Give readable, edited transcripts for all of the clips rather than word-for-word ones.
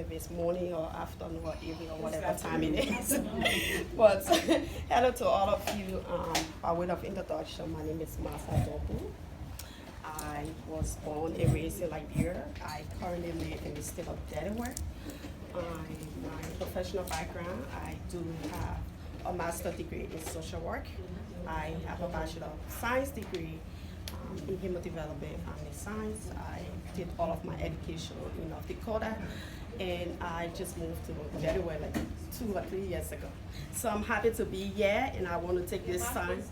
if it's morning or afternoon or evening or whatever time it is. But hello to all of you. By way of introduction, my name is Masa Dobu. I was born and raised in Liberia. I currently live in the state of Delaware. My professional background, I do have a master's degree in social work. I have a Bachelor of Science degree in human development and science. I did all of my education in North Dakota, and I just moved to Delaware like 2 or 3 years ago. So I'm happy to be here, and I want to take this time.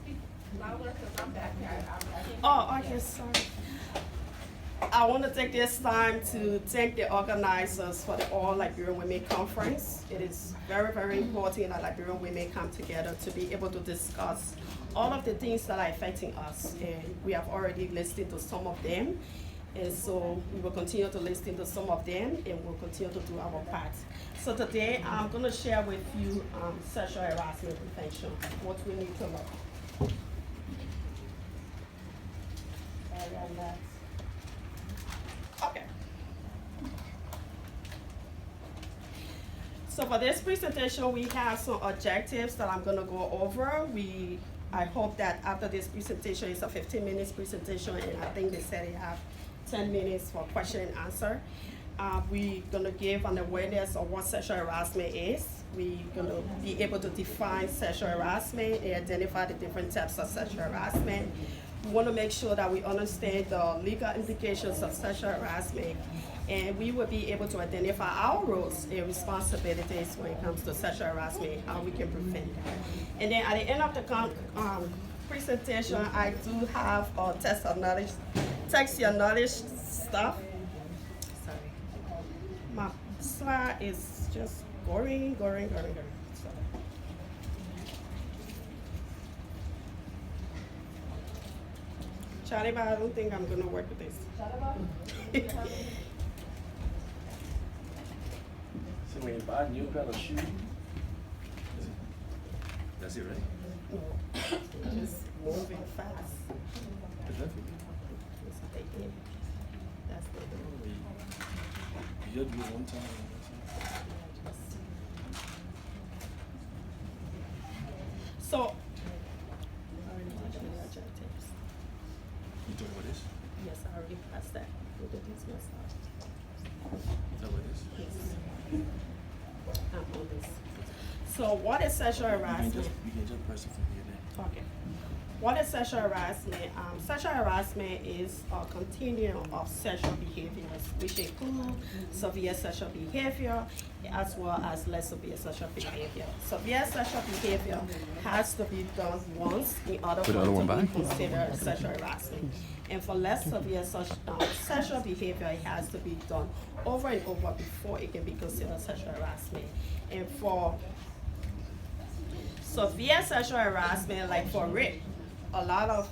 Oh, okay, sorry. I want to take this time to thank the organizers for the All Liberian Women Conference. It is very, very important that Liberian women come together to be able to discuss all of the things that are affecting us. And we have already listened to some of them. And so we will continue to listen to some of them, and we'll continue to do our part. So today I'm going to share with you sexual harassment prevention, what we need to know. Okay. So for this presentation, we have some objectives that I'm going to go over. I hope that after this presentation, it's a 15 minutes presentation, and I think they said they have 10 minutes for question and answer. We're going to give an awareness of what sexual harassment is. We're going to be able to define sexual harassment and identify the different types of sexual harassment. We want to make sure that we understand the legal implications of sexual harassment, and we will be able to identify our roles and responsibilities when it comes to sexual harassment, how we can prevent it. And then at the end of the presentation, I do have a text your knowledge stuff. Sorry. My slide is just going. Charlie, but I don't think I'm going to work with this. So when you buy a new pair of shoes, that's it, right? No, just moving fast. Is that It's a big deal. That's the thing. you just do it one time? So, You talking about this? yes, I already passed that. Look at this myself. Is that what it is? Yes. I'm on this. So what is sexual harassment? You can just press it from here then. Okay. What is sexual harassment? Sexual harassment is a continuum of sexual behaviors, which include severe sexual behavior as well as less severe sexual behavior. Severe sexual behavior has to be done once in order for it to be considered sexual harassment. And for less severe sexual behavior, it has to be done over and over before it can be considered sexual harassment. And for severe sexual harassment, like for rape, a lot of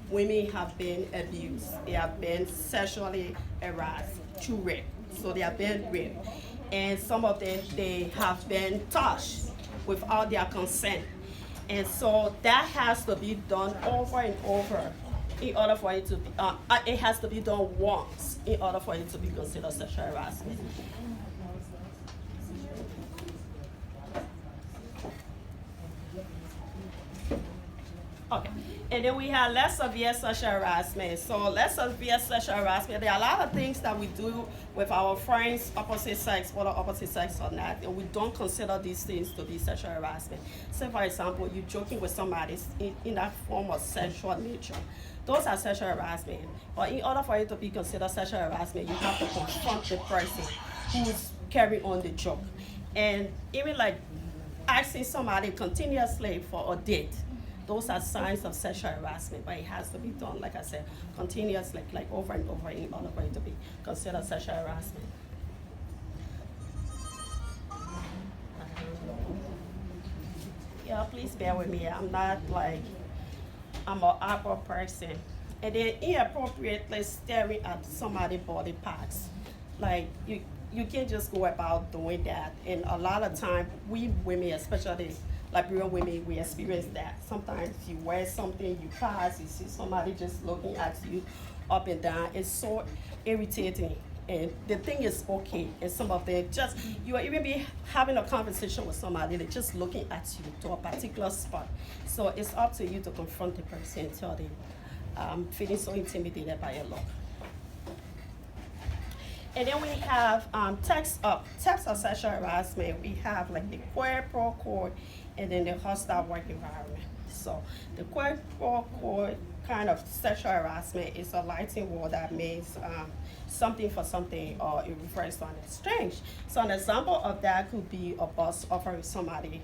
women have been abused. They have been sexually harassed through rape. So they have been raped. And some of them, they have been touched without their consent. And so that has to be done over and over in order for it to be, it has to be done once in order for it to be considered sexual harassment. Okay, and then we have less severe sexual harassment. So less severe sexual harassment, there are a lot of things that we do with our friends, opposite sex, whether opposite sex or not, and we don't consider these things to be sexual harassment. Say for example, you're joking with somebody in that form of sexual nature. Those are sexual harassment. But in order for it to be considered sexual harassment, you have to confront the person who's carrying on the joke. And even like asking somebody continuously for a date, those are signs of sexual harassment, but it has to be done, like I said, continuously, like over and over in order for it to be considered sexual harassment. Yeah, please bear with me. I'm not like, I'm an awkward person. And then inappropriately staring at somebody's body parts. Like, you can't just go about doing that. And a lot of time, we women, especially Liberian women, we experience that. Sometimes you wear something, you pass, you see somebody just looking at you up and down. It's so irritating. and the thing is okay, and some of them just, you will even be having a conversation with somebody, they're just looking at you to a particular spot. So it's up to you to confront the person and tell them, I'm feeling so intimidated by your look. And then we have text of sexual harassment. We have like the quid pro quo, and then the hostile work environment. So the quid pro quo kind of sexual harassment is a Latin word that means something for something, or it refers to an exchange. So an example of that could be a boss offering somebody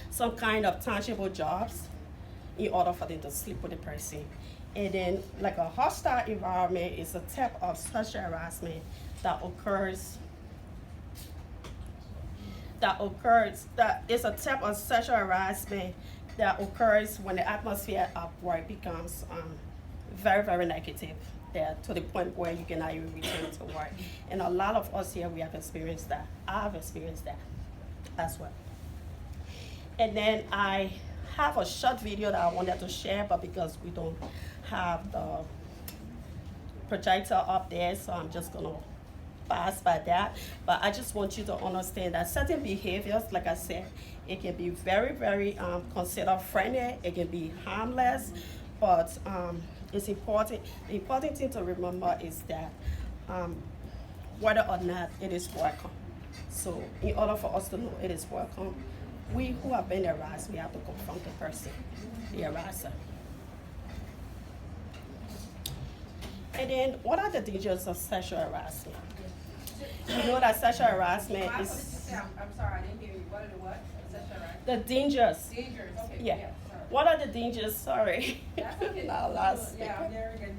some kind of tangible jobs in order for them to sleep with the person. And then like a hostile environment is a type of sexual harassment that is a type of sexual harassment that occurs when the atmosphere at work becomes very, very negative, to the point where you cannot even return to work. And a lot of us here, we have experienced that. I've experienced that as well. And then I have a short video that I wanted to share, but because we don't have the projector up there, so I'm just gonna pass by that. But I just want you to understand that certain behaviors, like I said, it can be very, very considered friendly, it can be harmless, but it's important. The important thing to remember is that whether or not it is welcome. So in order for us to know it is welcome, we who have been harassed, we have to confront the person, the harasser. And then, what are the dangers of sexual harassment? You know that sexual harassment is... I'm sorry, I didn't hear you. What are the what? Sexual harassment? The dangers. Dangers, okay. Yeah. Sorry. What are the dangers? Sorry. That's okay. Now, last Yeah, I'm there again.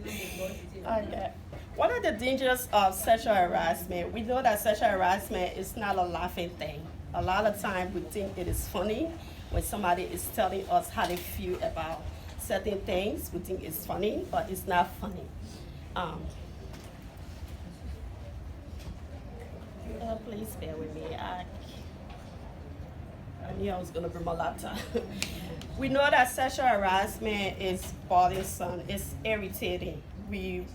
Okay. What are the dangers of sexual harassment? We know that sexual harassment is not a laughing thing. A lot of times we think it is funny when somebody is telling us how they feel about certain things. We think it's funny, but it's not funny. Please bear with me. I knew I was going to bring my laptop. We know that sexual harassment is bothersome, it's irritating. We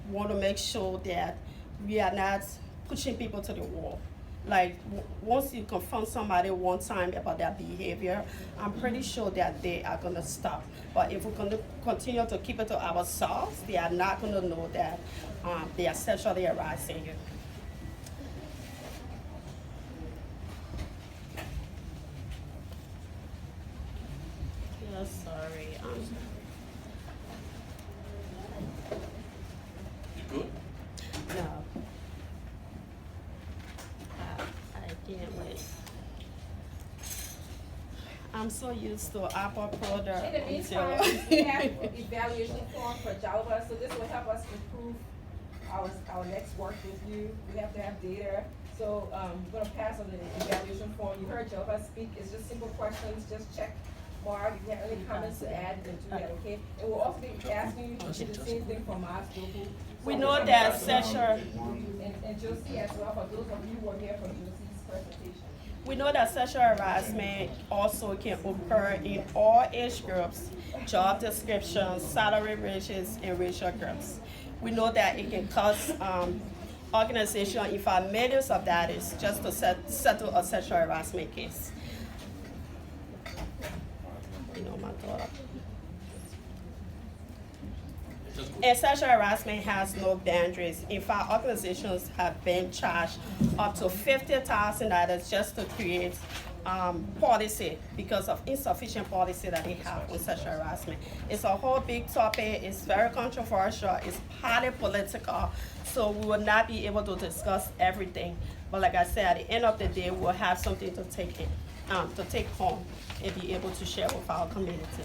want to make sure that we are not pushing people to the wall. Like, once you confront somebody one time about their behavior, I'm pretty sure that they are going to stop. But if we're continue to keep it to ourselves, they are not going to know that they are sexually harassing you. Yeah, sorry. You good? No. I can't wait. I'm so used to Apple product. In the meantime, we have evaluation form for Java, so this will help us improve our next work with you. We have to have data. So we're gonna pass on the evaluation form. You heard Java speak. It's just simple questions. Just check mark. If you have any comments to add, then do that, okay? And we'll also be asking you to do the same thing from us, Joku. We know that sexual. And Josie as well, for those of you who are here for Josie's presentation. We know that sexual harassment also can occur in all age groups, job descriptions, salary ranges, and racial groups. We know that it can cause organization, in fact, millions of dollars just to settle a sexual harassment case. You know, my daughter. And sexual harassment has no boundaries. In fact, organizations have been charged up to $50,000 just to create policy because of insufficient policy that they have on sexual harassment. It's a whole big topic. It's very controversial. It's highly political. So we will not be able to discuss everything. But like I said, at the end of the day, we'll have something to take home and be able to share with our community.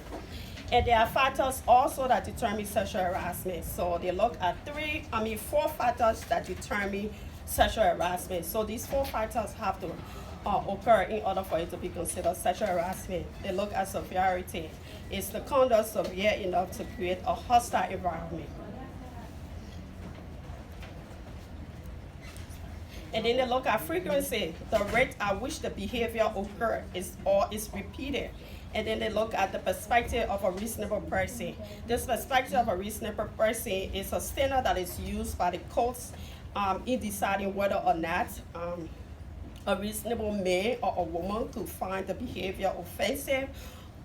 And there are factors also that determine sexual harassment. So they look at 4 factors that determine sexual harassment. So these 4 factors have to occur in order for it to be considered sexual harassment. They look at severity. Is the conduct severe enough to create a hostile environment? And then they look at frequency, the rate at which the behavior occurs is repeated. And then they look at the perspective of a reasonable person. This perspective of a reasonable person is a standard that is used by the courts in deciding whether or not a reasonable man or a woman could find the behavior offensive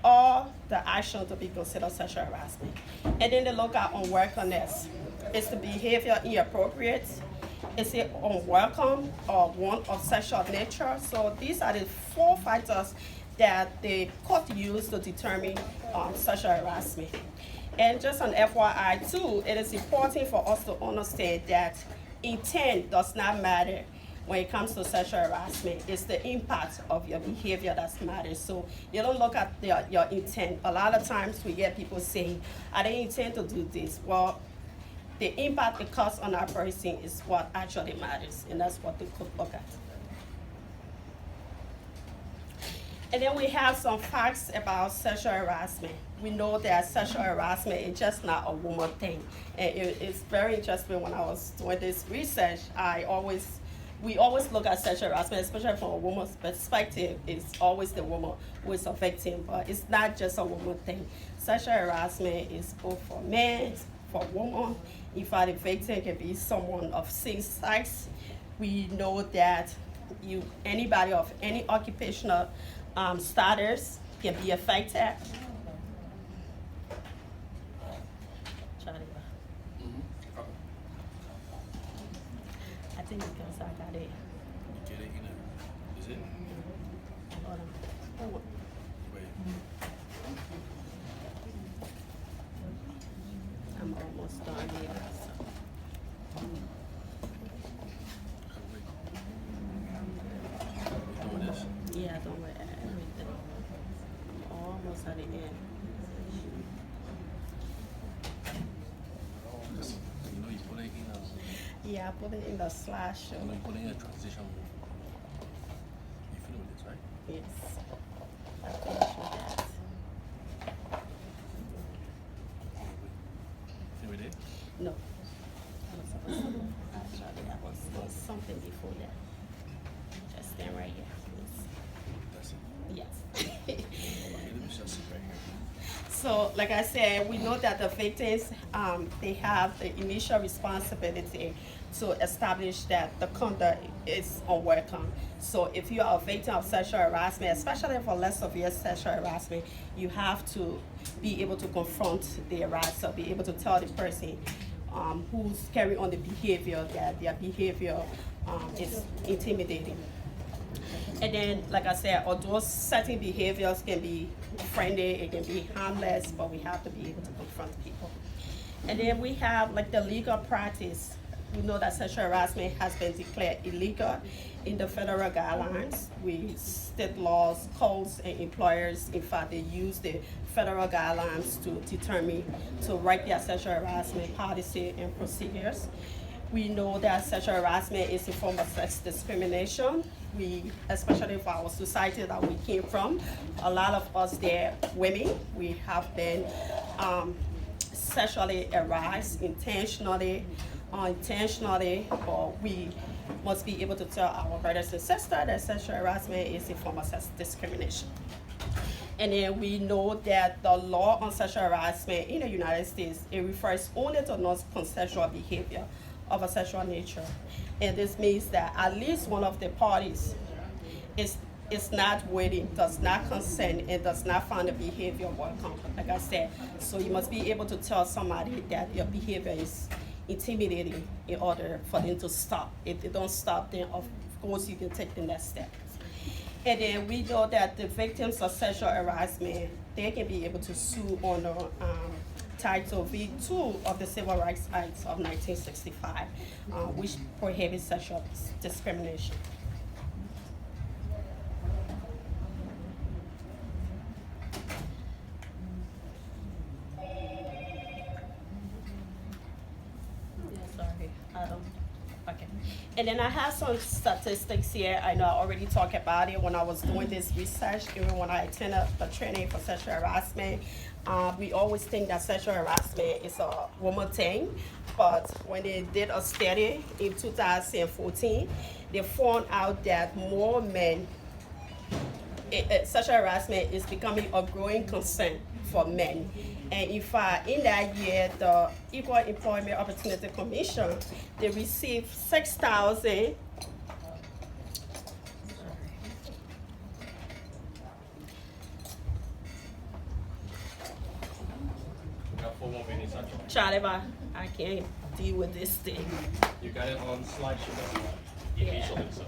or the action to be considered sexual harassment. And then they look at unwelcomeness. Is the behavior inappropriate? Is it unwelcome or one of sexual nature? So these are the 4 factors that the court used to determine sexual harassment. And just an FYI too, it is important for us to understand that intent does not matter when it comes to sexual harassment. It's the impact of your behavior that matters. So you don't look at your intent. A lot of times we get people saying, I didn't intend to do this. Well, the impact it causes on our person is what actually matters, and that's what the court look at. And then we have some facts about sexual harassment. We know that sexual harassment is just not a woman thing. And it's very interesting. When I was doing this research, we always look at sexual harassment, especially from a woman's perspective. It's always the woman who is a victim, but it's not just a woman thing. Sexual harassment is both for men, for women. In fact, the victim can be someone of same sex. We know that anybody of any occupational status can be affected. I think because I got it. Get it in there. Is it? Hold on. Oh, Wait. I'm almost done here. You doing this? Yeah, don't worry. Everything. I'm almost at the end. You know you put it in Yeah, I put it in the slash. you know you put it in a transition move. You feel with this, right? Yes. I finished with that. Feel with it? No. I was supposed to. Actually, I was doing something before that. Just stand right here, That's it. please. Yes. Okay, let me just sit right here. So, like I said, we know that the victims, they have the initial responsibility to establish that the conduct is unwelcome. So if you are a victim of sexual harassment, especially for less severe sexual harassment, you have to be able to confront the harasser, be able to tell the person who's carrying on the behavior that their behavior is intimidating. And then, like I said, although certain behaviors can be friendly, it can be harmless, but we have to be able to confront people. And then we have like the legal practice. We know that sexual harassment has been declared illegal in the federal guidelines. State laws, codes, and employers, in fact, they use the federal guidelines to write their sexual harassment policy and procedures. We know that sexual harassment is a form of sex discrimination. Especially for our society that we came from, a lot of us there, women, we have been sexually harassed intentionally, unintentionally, but we must be able to tell our brothers and sisters that sexual harassment is a form of sex discrimination. And then we know that the law on sexual harassment in the United States, it refers only to non-consensual behavior of a sexual nature. And this means that at least one of the parties is not willing, does not consent, and does not find the behavior welcome, like I said. So you must be able to tell somebody that your behavior is intimidating in order for them to stop. If they don't stop, then of course you can take the next step. And then we know that the victims of sexual harassment, they can be able to sue under Title V2 of the Civil Rights Act of 1965, which prohibits sexual discrimination. Sorry, okay. And then I have some statistics here. I know I already talked about it when I was doing this research, even when I attended the training for sexual harassment. We always think that sexual harassment is a woman thing, but when they did a study in 2014, they found out that more men sexual harassment is becoming a growing concern for men. And in fact, in that year, the Equal Employment Opportunity Commission, they received 6,000. We got 4 more minutes, actually. Charlie, I can't deal with this thing. You got it on slideshow as well. Yeah. Initially, so.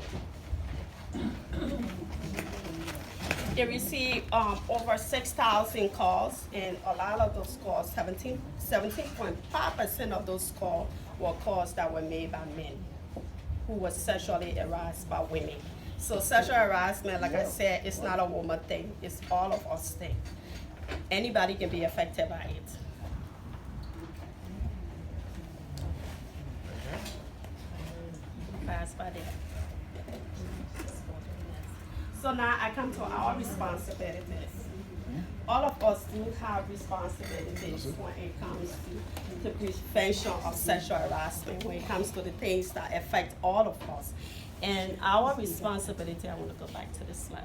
They received over 6,000 calls, and a lot of those calls, 17.5% of those calls were calls that were made by men who were sexually harassed by women. So sexual harassment, like I said, it's not a woman thing, it's all of us thing. Anybody can be affected by it. Pass by there. So now I come to our responsibilities. All of us do have responsibilities when it comes to the prevention of sexual harassment, when it comes to the things that affect all of us. And our responsibility, I want to go back to this slide.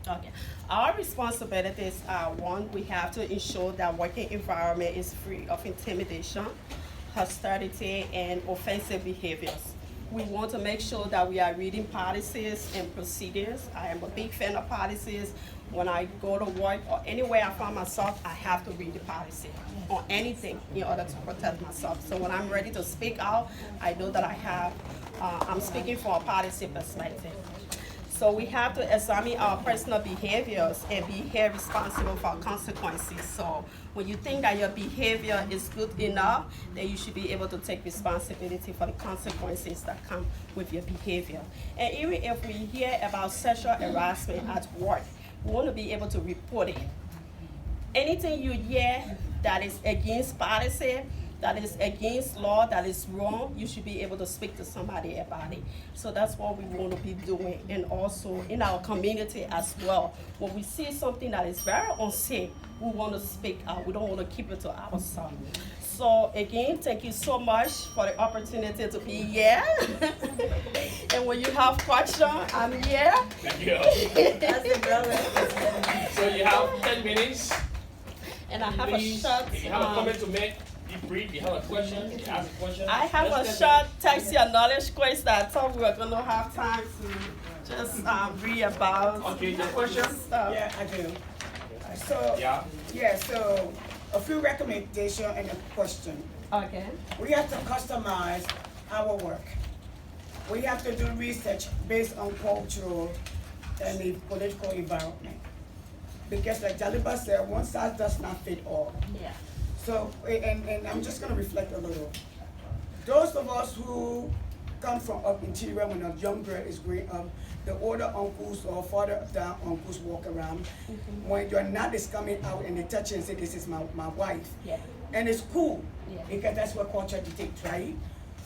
Okay. Our responsibilities are, one, we have to ensure that working environment is free of intimidation, hostility, and offensive behaviors. We want to make sure that we are reading policies and procedures. I am a big fan of policies. When I go to work or anywhere I find myself, I have to read the policy on anything in order to protect myself. So when I'm ready to speak out, I know that I'm speaking from a policy perspective. So we have to examine our personal behaviors and be held responsible for consequences. So when you think that your behavior is good enough, then you should be able to take responsibility for the consequences that come with your behavior. And even if we hear about sexual harassment at work, we want to be able to report it. Anything you hear that is against policy, that is against law, that is wrong, you should be able to speak to somebody about it. So that's what we want to be doing. And also in our community as well, when we see something that is very unsafe, we want to speak out. We don't want to keep it to ourselves. So again, thank you so much for the opportunity to be here. And when you have questions, I'm here. Thank you. So you have 10 minutes. And I have Please, a short. if you have a comment to make, be brief. If you have a question, you ask a question. I have Let's a get short text your knowledge quiz that I thought we were going to have time to just read about. Okay, your question? Stuff. Yeah, I do. So, Yeah. so a few recommendations and a question. Okay. We have to customize our work. We have to do research based on cultural and the political environment. Because like Jaliba said, one size does not fit all. Yeah. So, and I'm just gonna reflect a little. Those of us who come from up interior when a young girl is growing up, the older uncles or father down uncles walk around. Mm-hmm. When your nut is coming out and they touch you and say, this is my wife. Yeah. And it's cool, Yeah. because that's what culture dictates, right?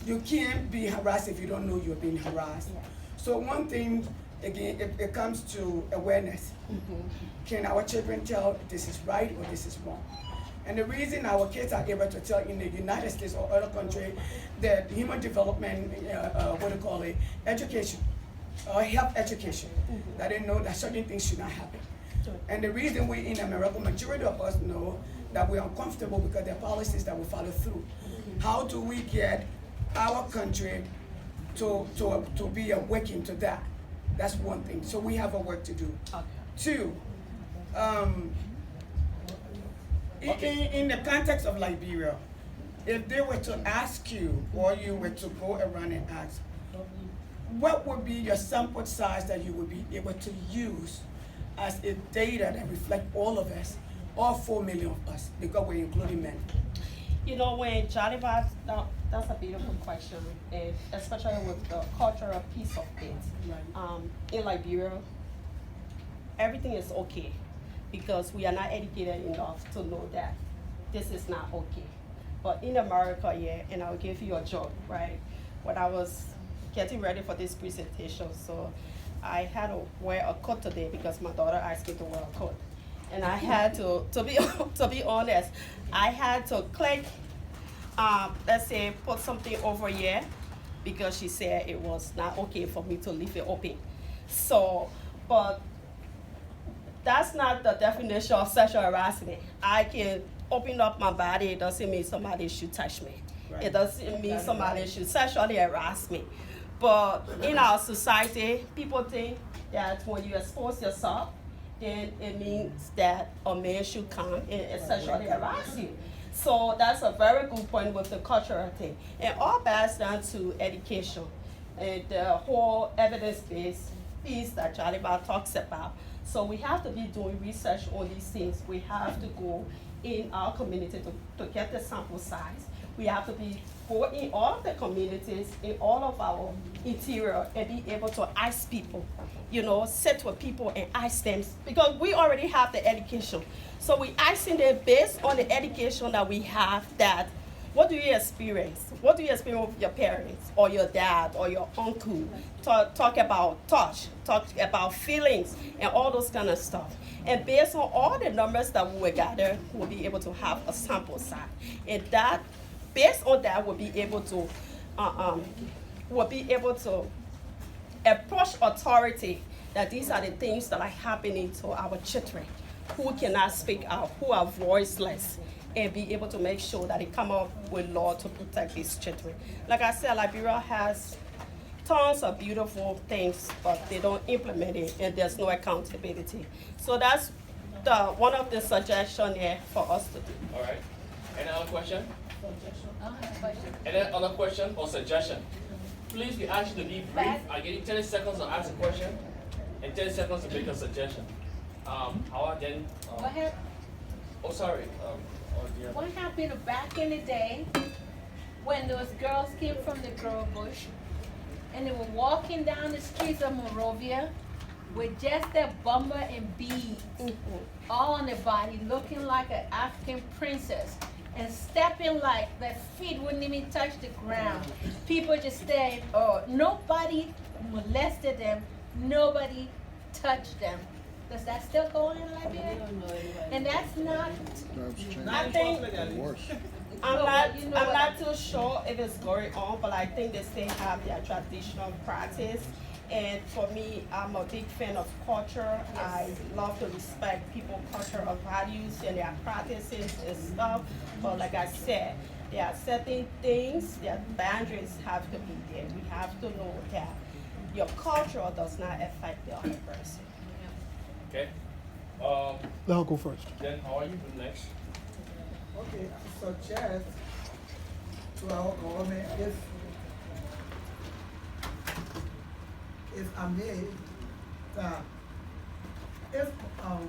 You can't be harassed if you don't know you're being harassed. Yeah. So one thing, again, it comes to awareness. Mm-hmm. Can our children tell this is right or this is wrong? And the reason our kids are able to tell in the United States or other countries that human development, education, or health education, that they know that certain things should not happen. Sure. And the reason we in America, majority of us know that we're uncomfortable because there are policies that we follow through. How do we get our country to be awakened to that? That's one thing. So we have a work to do. Okay. Two, in the context of Liberia, if they were to ask you, or you were to go around and ask, what would be your sample size that you would be able to use as a data that reflect all of us, all 4 million of us, because we're including men? You know, when Johnny Bob, that's a beautiful question, and especially with the cultural piece of it. In Liberia, everything is okay because we are not educated enough to know that this is not okay. But in America, yeah, and I'll give you a joke, right? When I was getting ready for this presentation, so I had to wear a coat today because my daughter asked me to wear a coat. And I had to be honest, I had to click, let's say, put something over here because she said it was not okay for me to leave it open. So, but that's not the definition of sexual harassment. I can open up my body, it doesn't mean somebody should touch me. Right. It doesn't mean somebody should sexually harass me. But in our society, people think that when you expose yourself, then it means that a man should come and sexually harass you. So that's a very good point with the cultural thing. And all boils down to education and the whole evidence-based piece that Jaliba talks about. So we have to be doing research on these things. We have to go in our community to get the sample size. We have to be go in all of the communities, in all of our interior, and be able to ask people, you know, sit with people and ask them, because we already have the education. So we asking them based on the education that we have, that what do you experience? What do you experience with your parents or your dad or your uncle? Talk about touch, talk about feelings and all those kind of stuff. And based on all the numbers that we will gather, we'll be able to have a sample size. And that, based on that, we'll be able to approach authority that these are the things that are happening to our children who cannot speak out, who are voiceless, and be able to make sure that they come up with law to protect these children. Like I said, Liberia has tons of beautiful things, but they don't implement it, and there's no accountability. So that's one of the suggestions here for us to do. All right. Any other question? Any other question or suggestion? Please, we ask you to be brief. I give you 30 seconds to ask a question and 30 seconds to make a suggestion. How then? What happened? Oh, sorry. What happened back in the day when those girls came from the girl bush and they were walking down the streets of Monrovia with just their bumper and beads all on their body, looking like an African princess, and stepping like their feet wouldn't even touch the ground. People just stayed, oh, nobody molested them, nobody touched them. Does that still go on in Liberia? And that's not. I think I'm not too sure if it's going on, but I think they still have their traditional practice. And for me, I'm a big fan of culture. I love to respect people's cultural values and their practices and stuff. But like I said, there are certain things, their boundaries have to be there. We have to know that your culture does not affect the other person. Okay. Let her go first. Then how are you next? Okay, I suggest to our government, if I may, that if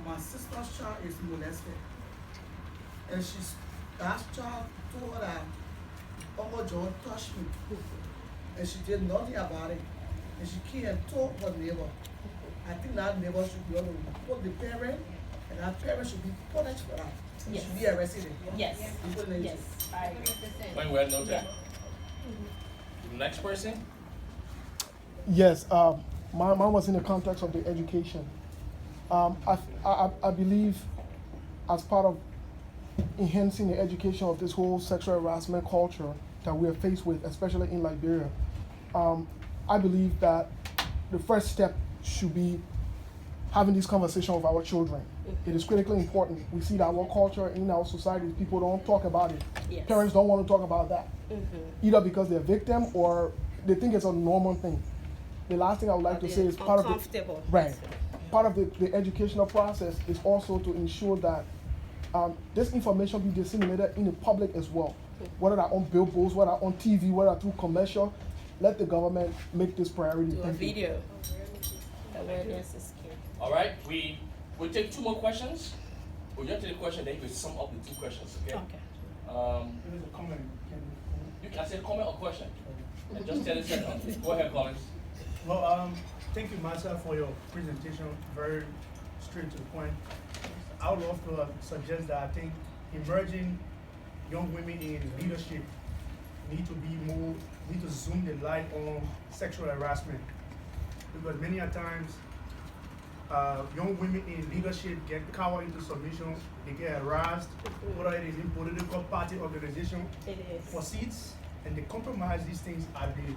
my sister's child is molested and that child told her that Uncle John touched me and she did nothing about it, and she came and told her neighbor, I think that neighbor should be able to report the parent, and that parent should be punished for that. Yes. Should be arrested. Yes. Yes. I agree. When we're noted. Next person? Yes, mine was in the context of the education. I believe as part of enhancing the education of this whole sexual harassment culture that we are faced with, especially in Liberia, I believe that the first step should be having this conversation with our children. It is critically important. We see that our culture in our society, people don't talk about it. Yes. Parents don't want to talk about that, either because they're a victim or they think it's a normal thing. The last thing I would like to say is part of the educational process is also to ensure that this information be disseminated in the public as well, whether they're on billboards, whether on TV, whether through commercial. Let the government make this priority. Do a video. Awareness is key. All right, we'll take 2 more questions. We'll just take a question, then you can sum up the 2 questions, okay? Okay. There is a comment. You can say comment or question. And just 10 seconds. Go ahead, Collins. Well, thank you, Martha, for your presentation. Very straight to the point. I would love to suggest that I think emerging young women in leadership need to zoom the light on sexual harassment, because many a times young women in leadership get cowered into submission. They get harassed, whether it is in political party organization It is. for seats, and they compromise these things at the